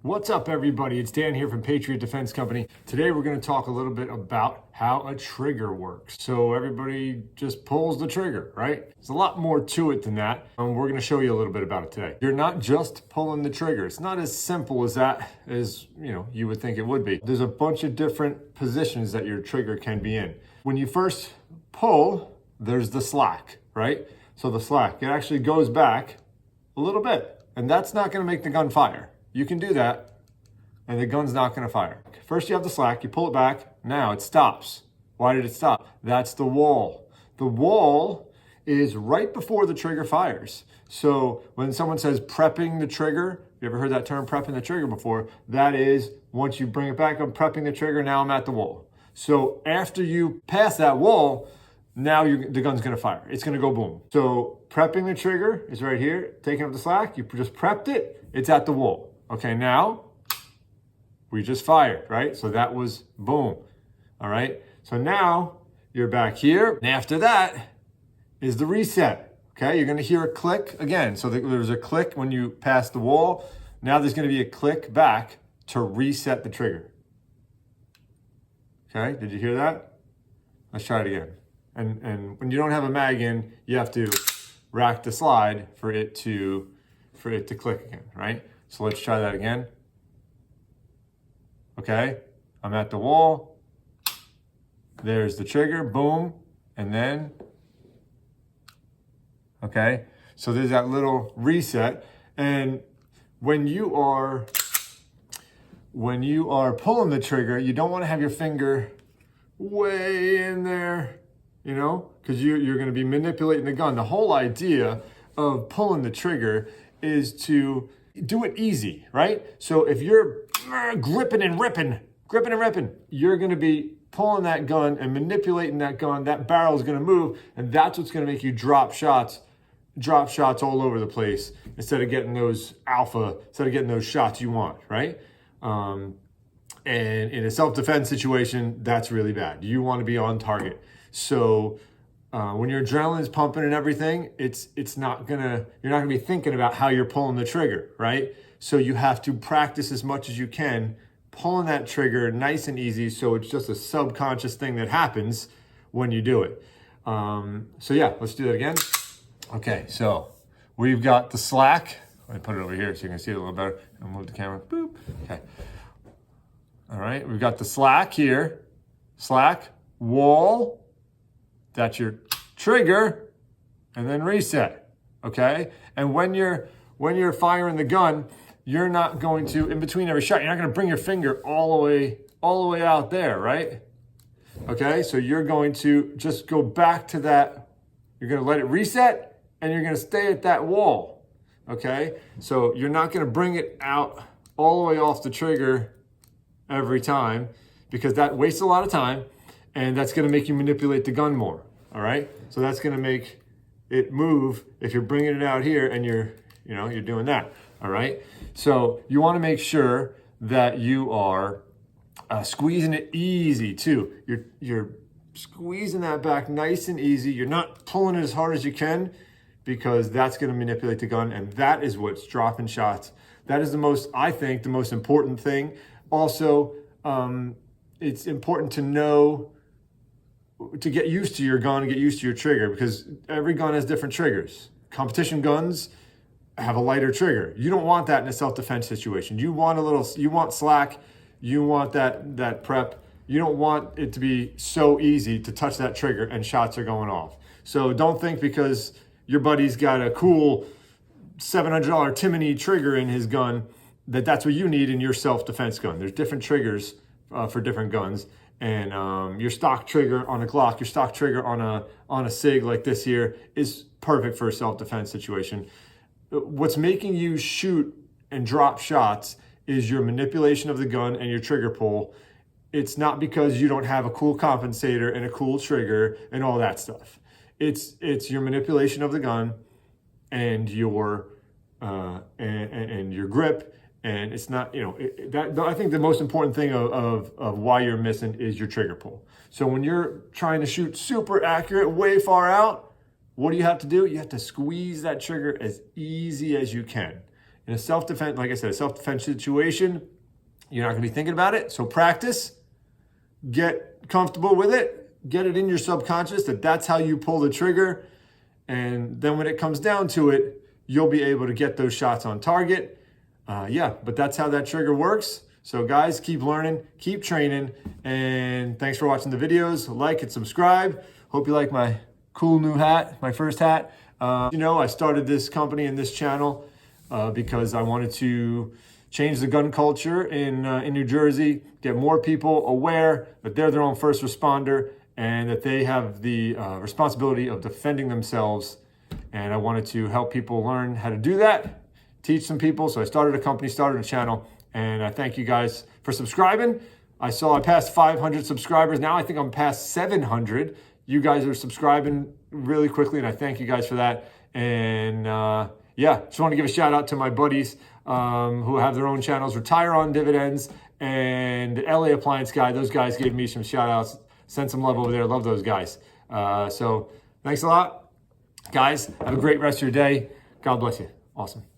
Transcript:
What's up, everybody? It's Dan here from Patriot Defense Company. Today we're going to talk a little bit about how a trigger works. So everybody just pulls the trigger, right? There's a lot more to it than that. We're going to show you a little bit about it today. You're not just pulling the trigger. It's not as simple as that as you would think it would be. There's a bunch of different positions that your trigger can be in. When you first pull, there's the slack, right? So the slack, it actually goes back a little bit, and that's not going to make the gun fire. You can do that, and the gun's not going to fire. First, you have the slack. You pull it back. Now it stops. Why did it stop? That's the wall. The wall is right before the trigger fires. So when someone says prepping the trigger, you ever heard that term, prepping the trigger, before? That is, once you bring it back, I'm prepping the trigger, now I'm at the wall. So after you pass that wall, now the gun's going to fire. It's going to go boom. So prepping the trigger is right here. Taking up the slack, you just prepped it. It's at the wall. Okay, now we just fired, right? So that was boom. All right. So now you're back here. And after that is the reset. Okay, you're going to hear a click again. So there's a click when you pass the wall. Now there's going to be a click back to reset the trigger. Okay, did you hear that? Let's try it again. And when you don't have a mag in, you have to rack the slide for it to click again, right? So let's try that again. Okay, I'm at the wall. There's the trigger, boom, and then, okay, so there's that little reset. And when you are pulling the trigger, you don't want to have your finger way in there, because you're going to be manipulating the gun. The whole idea of pulling the trigger is to do it easy, right? So if you're gripping and ripping, you're going to be pulling that gun and manipulating that gun. That barrel is going to move, and that's what's going to make you drop shots all over the place instead of getting those shots you want, right? And in a self-defense situation, that's really bad. You want to be on target. So when your adrenaline is pumping and everything, you're not gonna be thinking about how you're pulling the trigger, right? So you have to practice as much as you can, pulling that trigger nice and easy. So it's just a subconscious thing that happens when you do it. So yeah, let's do that again. Okay, so we've got the slack. Let me put it over here so you can see it a little better. I'll move the camera. Boop. Okay. All right, we've got the slack here. Slack, wall. That's your trigger, and then reset, okay? And when you're firing the gun, you're not going to, in between every shot, you're not going to bring your finger all the way out there, right? Okay, so you're going to just go back to that. You're going to let it reset, and you're going to stay at that wall, okay? So you're not going to bring it out all the way off the trigger every time, because that wastes a lot of time. And that's going to make you manipulate the gun more, all right? So that's going to make it move if you're bringing it out here and you're doing that, all right? So you want to make sure that you are squeezing it easy too. You're squeezing that back nice and easy. You're not pulling it as hard as you can, because that's going to manipulate the gun, and that is what's dropping shots. That is I think, the most important thing. Also, it's important to get used to your gun and get used to your trigger, because every gun has different triggers. Competition guns have a lighter trigger. You don't want that in a self-defense situation. You want slack, you want that prep. You don't want it to be so easy to touch that trigger and shots are going off. So don't think because your buddy's got a cool $700 Timony trigger in his gun that's what you need in your self-defense gun. There's different triggers for different guns. And your stock trigger on a Glock, your stock trigger on a SIG like this here is perfect for a self-defense situation. What's making you shoot and drop shots is your manipulation of the gun and your trigger pull. It's not because you don't have a cool compensator and a cool trigger and all that stuff. It's your manipulation of the gun and your grip. And it's not, I think the most important thing of why you're missing is your trigger pull. So when you're trying to shoot super accurate, way far out, what do you have to do? You have to squeeze that trigger as easy as you can. In a self-defense, like I said, a self-defense situation, you're not going to be thinking about it. So practice, get comfortable with it, get it in your subconscious that that's how you pull the trigger. And then when it comes down to it, you'll be able to get those shots on target. But that's how that trigger works. So guys, keep learning, keep training, and thanks for watching the videos. Like and subscribe. Hope you like my cool new hat, my first hat. I started this company and this channel because I wanted to change the gun culture in New Jersey, get more people aware that they're their own first responder and that they have the responsibility of defending themselves. And I wanted to help people learn how to do that, teach some people. So I started a company, started a channel, and I thank you guys for subscribing. I passed 500 subscribers. Now I think I'm past 700. You guys are subscribing really quickly, and I thank you guys for that. And just want to give a shout out to my buddies who have their own channels, Retire on Dividends and LA Appliance Guy. Those guys gave me some shout outs. Send some love over there. Love those guys. So thanks a lot. Guys, have a great rest of your day. God bless you. Awesome.